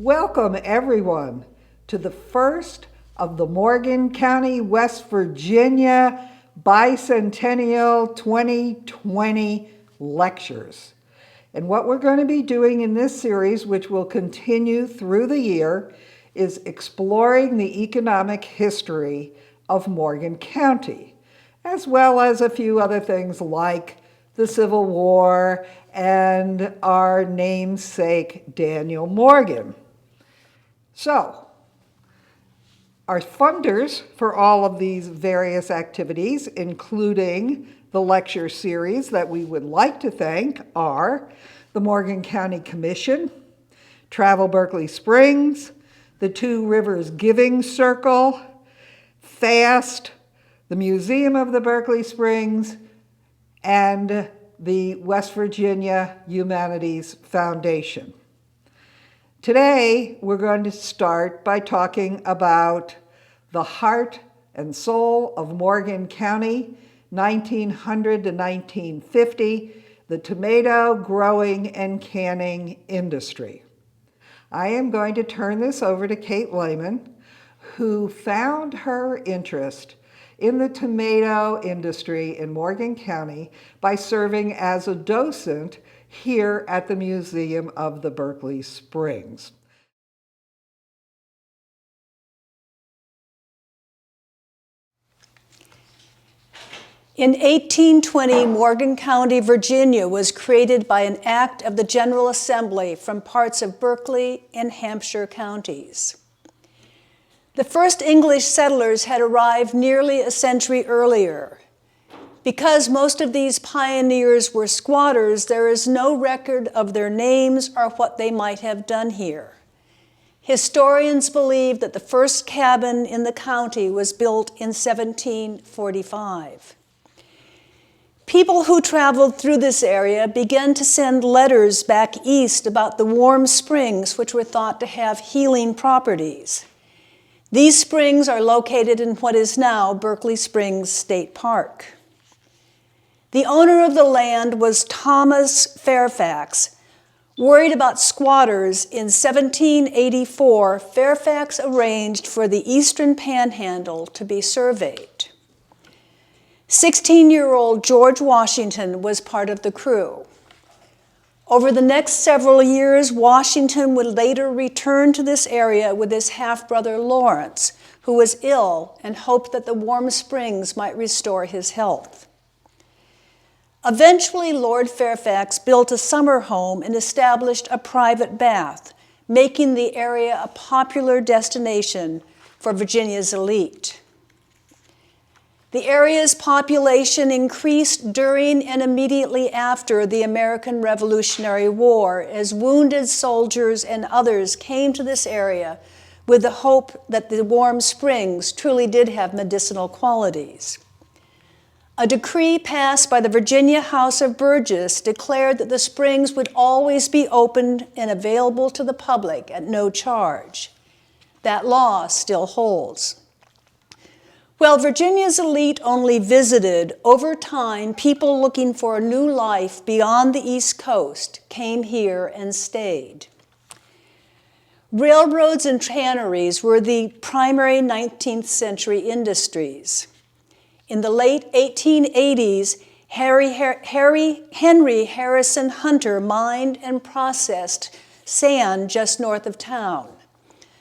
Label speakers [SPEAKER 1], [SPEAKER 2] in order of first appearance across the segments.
[SPEAKER 1] Welcome everyone to the first of the Morgan County, West Virginia Bicentennial 2020 lectures. And what we're going to be doing in this series, which will continue through the year, is exploring the economic history of Morgan County, as well as a few other things like the Civil War and our namesake Daniel Morgan. So, our funders for all of these various activities, including the lecture series that we would like to thank, are the Morgan County Commission, Travel Berkeley Springs, the Two Rivers Giving Circle, FAST, the Museum of the Berkeley Springs, and the West Virginia Humanities Foundation. Today, we're going to start by talking about the heart and soul of Morgan County, 1900 to 1950, the tomato growing and canning industry. I am going to turn this over to Kate Lehman, who found her interest in the tomato industry in Morgan County by serving as a docent here at the Museum of the Berkeley Springs.
[SPEAKER 2] In 1820, Morgan County, Virginia was created by an act of the General Assembly from parts of Berkeley and Hampshire counties. The first English settlers had arrived nearly a century earlier. Because most of these pioneers were squatters, there is no record of their names or what they might have done here. Historians believe that the first cabin in the county was built in 1745. People who traveled through this area began to send letters back east about the warm springs, which were thought to have healing properties. These springs are located in what is now Berkeley Springs State Park. The owner of the land was Thomas Fairfax. Worried about squatters, in 1784, Fairfax arranged for the Eastern Panhandle to be surveyed. 16-year-old George Washington was part of the crew. Over the next several years, Washington would later return to this area with his half-brother Lawrence, who was ill and hoped that the warm springs might restore his health. Eventually, Lord Fairfax built a summer home and established a private bath, making the area a popular destination for Virginia's elite. The area's population increased during and immediately after the American Revolutionary War as wounded soldiers and others came to this area with the hope that the warm springs truly did have medicinal qualities. A decree passed by the Virginia House of Burgess declared that the springs would always be opened and available to the public at no charge. That law still holds. While Virginia's elite only visited, over time, people looking for a new life beyond the East Coast came here and stayed. Railroads and canneries were the primary 19th century industries. In the late 1880s, Henry Harrison Hunter mined and processed sand just north of town.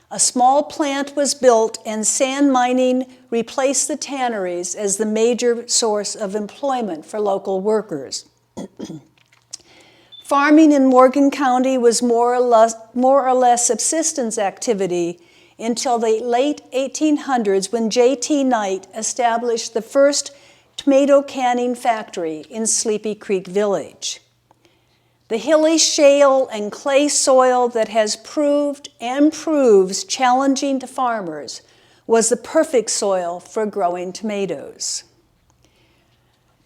[SPEAKER 2] A small plant was built and sand mining replaced the tanneries as the major source of employment for local workers. Farming in Morgan County was more or less subsistence activity until the late 1800s when J.T. Knight established the first tomato canning factory in Sleepy Creek Village. The hilly shale and clay soil that has proved and proves challenging to farmers was the perfect soil for growing tomatoes.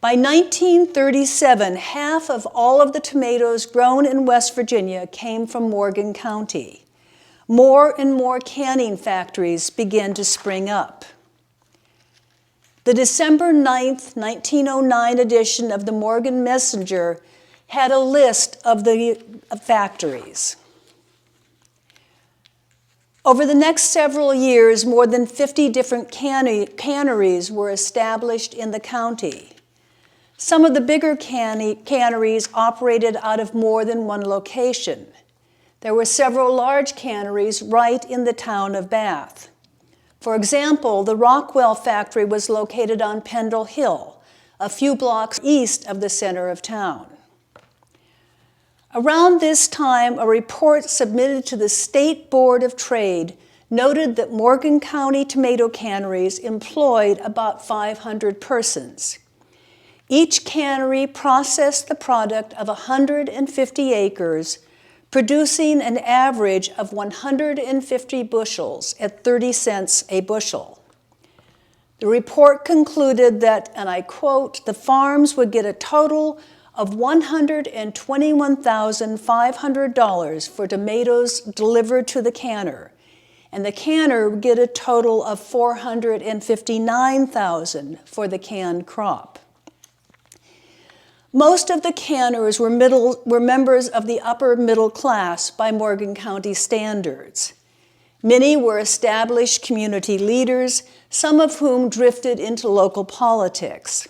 [SPEAKER 2] By 1937, half of all of the tomatoes grown in West Virginia came from Morgan County. More and more canning factories began to spring up. The December 9, 1909 edition of the Morgan Messenger had a list of the factories. Over the next several years, more than 50 different canneries were established in the county. Some of the bigger canneries operated out of more than one location. There were several large canneries right in the town of Bath. For example, the Rockwell factory was located on Pendle Hill, a few blocks east of the center of town. Around this time, a report submitted to the State Board of Trade noted that Morgan County tomato canneries employed about 500 persons. Each cannery processed the product of 150 acres, producing an average of 150 bushels at 30 cents a bushel. The report concluded that, and I quote, the farms would get a total of $121,500 for tomatoes delivered to the canner, and the canner would get a total of $459,000 for the canned crop. Most of the canners were members of the upper middle class by Morgan County standards. Many were established community leaders, some of whom drifted into local politics.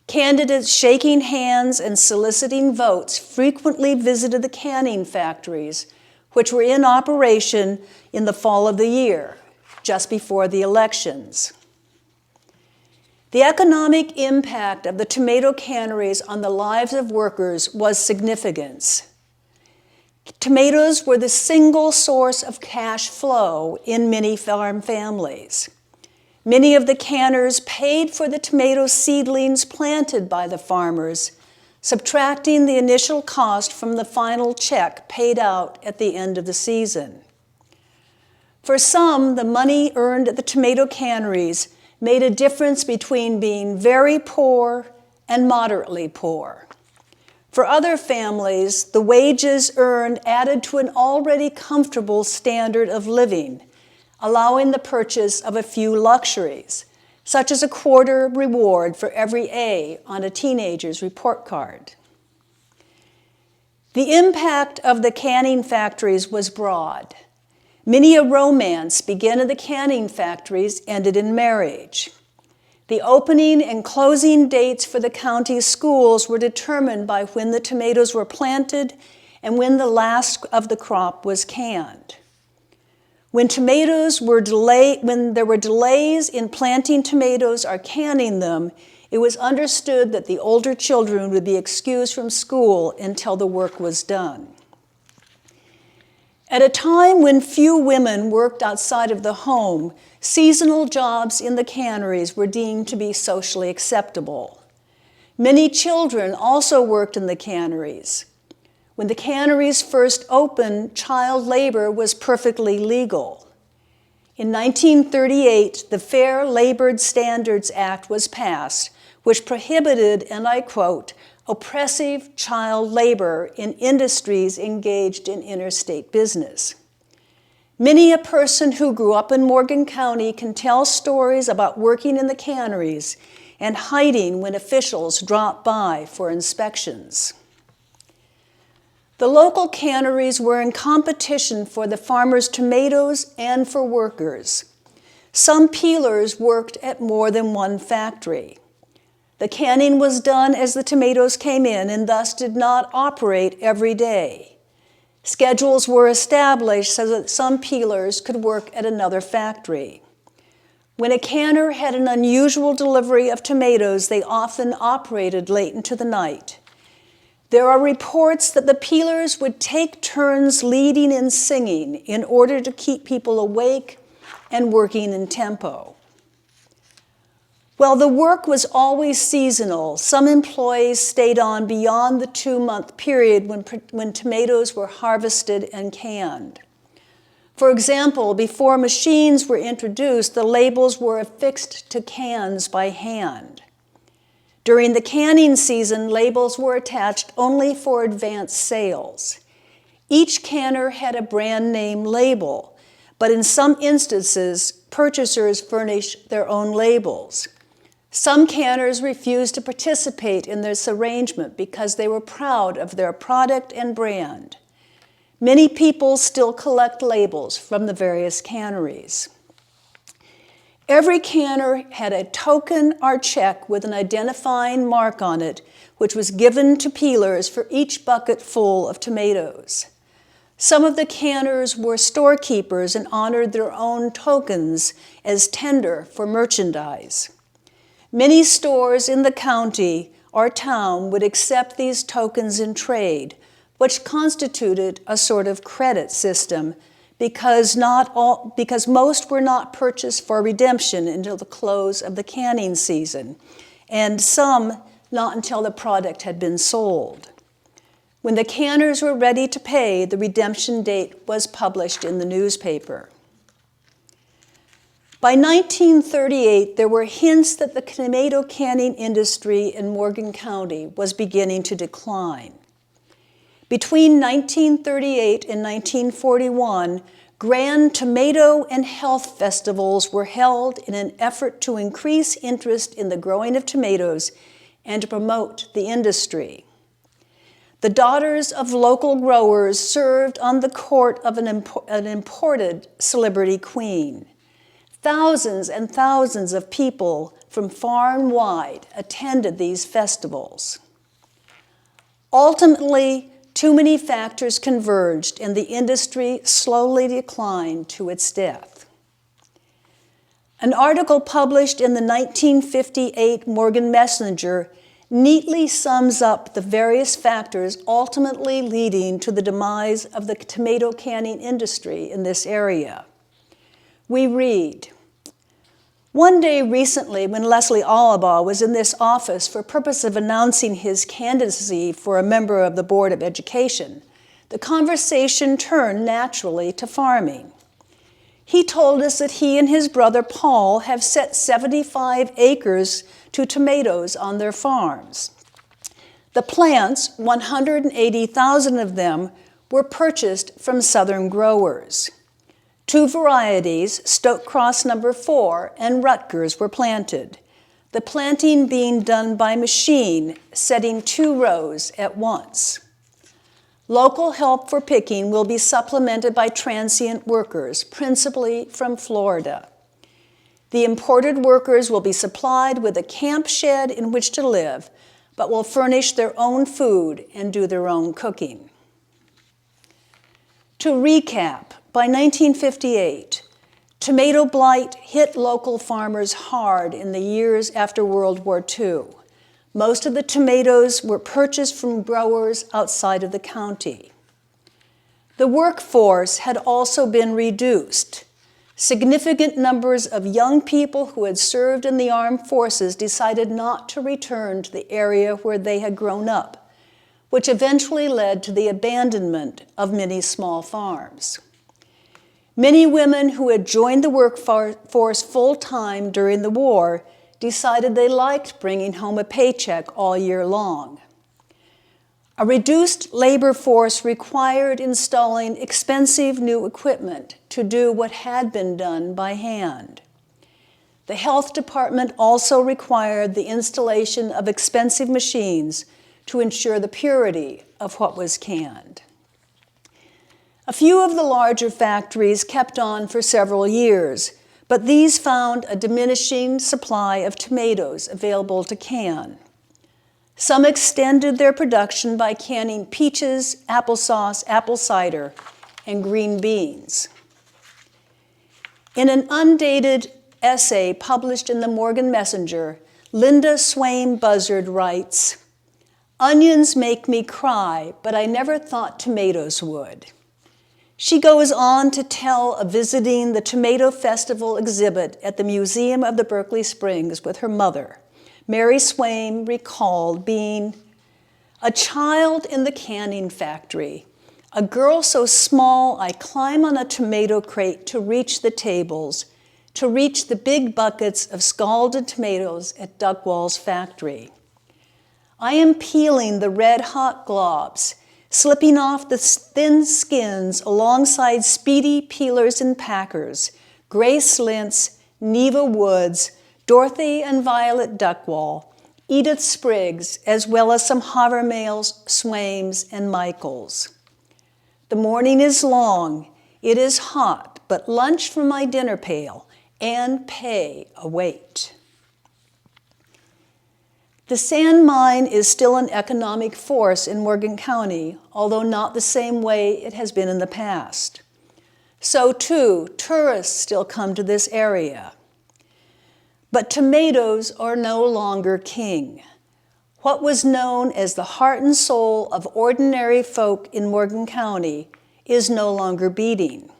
[SPEAKER 2] Candidates shaking hands and soliciting votes frequently visited the canning factories, which were in operation in the fall of the year, just before the elections. The economic impact of the tomato canneries on the lives of workers was significant. Tomatoes were the single source of cash flow in many farm families. Many of the canners paid for the tomato seedlings planted by the farmers, subtracting the initial cost from the final check paid out at the end of the season. For some, the money earned at the tomato canneries made a difference between being very poor and moderately poor. For other families, the wages earned added to an already comfortable standard of living, allowing the purchase of a few luxuries, such as a quarter reward for every A on a teenager's report card. The impact of the canning factories was broad. Many a romance began in the canning factories ended in marriage. The opening and closing dates for the county schools were determined by when the tomatoes were planted and when the last of the crop was canned. When there were delays in planting tomatoes or canning them, it was understood that the older children would be excused from school until the work was done. At a time when few women worked outside of the home, seasonal jobs in the canneries were deemed to be socially acceptable. Many children also worked in the canneries. When the canneries first opened, child labor was perfectly legal. In 1938, the Fair Labor Standards Act was passed, which prohibited, and I quote, oppressive child labor in industries engaged in interstate business. Many a person who grew up in Morgan County can tell stories about working in the canneries and hiding when officials dropped by for inspections. The local canneries were in competition for the farmers' tomatoes and for workers. Some peelers worked at more than one factory. The canning was done as the tomatoes came in and thus did not operate every day. Schedules were established so that some peelers could work at another factory. When a canner had an unusual delivery of tomatoes, they often operated late into the night. There are reports that the peelers would take turns leading and singing in order to keep people awake and working in tempo. While the work was always seasonal, some employees stayed on beyond the 2-month period when tomatoes were harvested and canned. For example, before machines were introduced, the labels were affixed to cans by hand. During the canning season, labels were attached only for advance sales. Each canner had a brand name label, but in some instances, purchasers furnished their own labels. Some canners refused to participate in this arrangement because they were proud of their product and brand. Many people still collect labels from the various canneries. Every canner had a token or check with an identifying mark on it, which was given to peelers for each bucket full of tomatoes. Some of the canners were storekeepers and honored their own tokens as tender for merchandise. Many stores in the county or town would accept these tokens in trade, which constituted a sort of credit system because most were not purchased for redemption until the close of the canning season, and some not until the product had been sold. When the canners were ready to pay, the redemption date was published in the newspaper. By 1938, there were hints that the tomato canning industry in Morgan County was beginning to decline. Between 1938 and 1941, grand tomato and health festivals were held in an effort to increase interest in the growing of tomatoes and to promote the industry. The daughters of local growers served on the court of an imported celebrity queen. Thousands and thousands of people from far and wide attended these festivals. Ultimately, too many factors converged and the industry slowly declined to its death. An article published in the 1958 Morgan Messenger neatly sums up the various factors ultimately leading to the demise of the tomato canning industry in this area. We read, "One day recently when Leslie Alaba was in this office for purpose of announcing his candidacy for a member of the Board of Education, the conversation turned naturally to farming. He told us that he and his brother Paul have set 75 acres to tomatoes on their farms. The plants, 180,000 of them, were purchased from southern growers. 2 varieties, Stoke Cross No. 4 and Rutgers, were planted, the planting being done by machine, setting 2 rows at once. Local help for picking will be supplemented by transient workers, principally from Florida. The imported workers will be supplied with a camp shed in which to live, but will furnish their own food and do their own cooking." To recap, by 1958, tomato blight hit local farmers hard in the years after World War II. Most of the tomatoes were purchased from growers outside of the county. The workforce had also been reduced. Significant numbers of young people who had served in the armed forces decided not to return to the area where they had grown up, which eventually led to the abandonment of many small farms. Many women who had joined the workforce full-time during the war decided they liked bringing home a paycheck all year long. A reduced labor force required installing expensive new equipment to do what had been done by hand. The health department also required the installation of expensive machines to ensure the purity of what was canned. A few of the larger factories kept on for several years, but these found a diminishing supply of tomatoes available to can. Some extended their production by canning peaches, applesauce, apple cider, and green beans. In an undated essay published in the Morgan Messenger, Linda Swain Buzzard writes, "Onions make me cry, but I never thought tomatoes would." She goes on to tell of visiting the Tomato Festival exhibit at the Museum of the Berkeley Springs with her mother. Mary Swain recalled being a child in the canning factory, a girl so small I climb on a tomato crate to reach the tables, to reach the big buckets of scalded tomatoes at Duckwall's factory. I am peeling the red-hot globs, slipping off the thin skins alongside speedy peelers and packers, Grace Lintz, Neva Woods, Dorothy and Violet Duckwall, Edith Spriggs, as well as some Havermales, Swains, and Michaels. The morning is long, it is hot, but lunch from my dinner pail and pay await. The sand mine is still an economic force in Morgan County, although not the same way it has been in the past. So too, tourists still come to this area. But tomatoes are no longer king. What was known as the heart and soul of ordinary folk in Morgan County is no longer beating.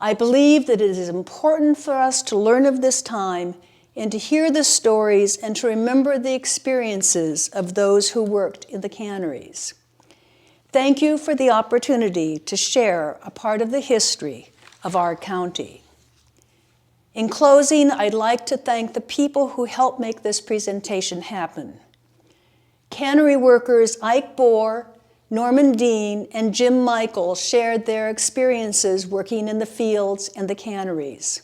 [SPEAKER 2] I believe that it is important for us to learn of this time and to hear the stories and to remember the experiences of those who worked in the canneries. Thank you for the opportunity to share a part of the history of our county. In closing, I'd like to thank the people who helped make this presentation happen. Cannery workers Ike Bohr, Norman Dean, and Jim Michael shared their experiences working in the fields and the canneries.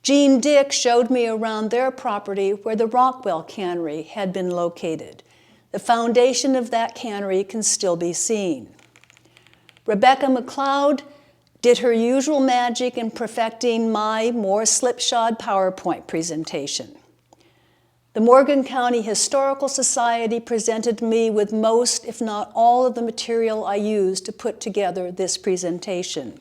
[SPEAKER 2] Gene Dick showed me around their property where the Rockwell Cannery had been located. The foundation of that cannery can still be seen. Rebecca McLeod did her usual magic in perfecting my more slipshod PowerPoint presentation. The Morgan County Historical Society presented me with most, if not all, of the material I used to put together this presentation.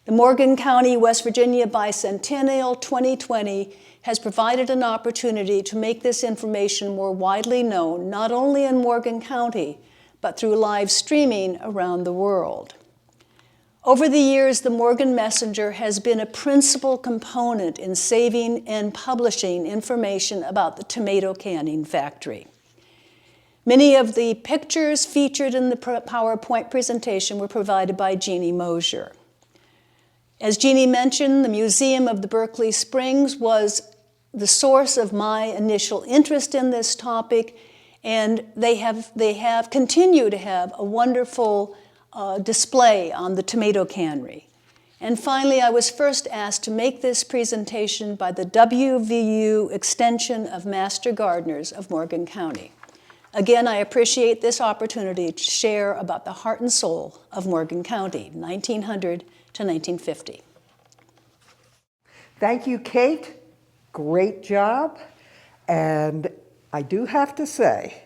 [SPEAKER 2] The Morgan County, West Virginia Bicentennial 2020 has provided an opportunity to make this information more widely known, not only in Morgan County, but through live streaming around the world. Over the years, the Morgan Messenger has been a principal component in saving and publishing information about the tomato canning factory. Many of the pictures featured in the PowerPoint presentation were provided by Jeannie Mosier. As Jeannie mentioned, the Museum of the Berkeley Springs was the source of my initial interest in this topic, and they have continued to have a wonderful display on the tomato cannery. And finally, I was first asked to make this presentation by the WVU Extension of Master Gardeners of Morgan County. Again, I appreciate this opportunity to share about the heart and soul of Morgan County, 1900 to 1950.
[SPEAKER 1] Thank you, Kate. Great job. And I do have to say,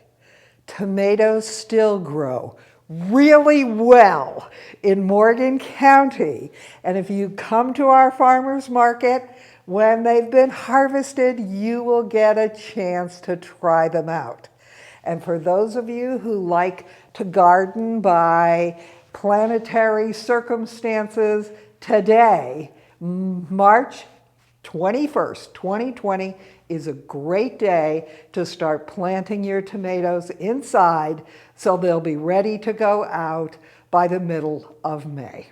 [SPEAKER 1] tomatoes still grow really well in Morgan County. And if you come to our farmers market, when they've been harvested, you will get a chance to try them out. And for those of you who like to garden by planetary circumstances, today, March 21st, 2020, is a great day to start planting your tomatoes inside so they'll be ready to go out by the middle of May.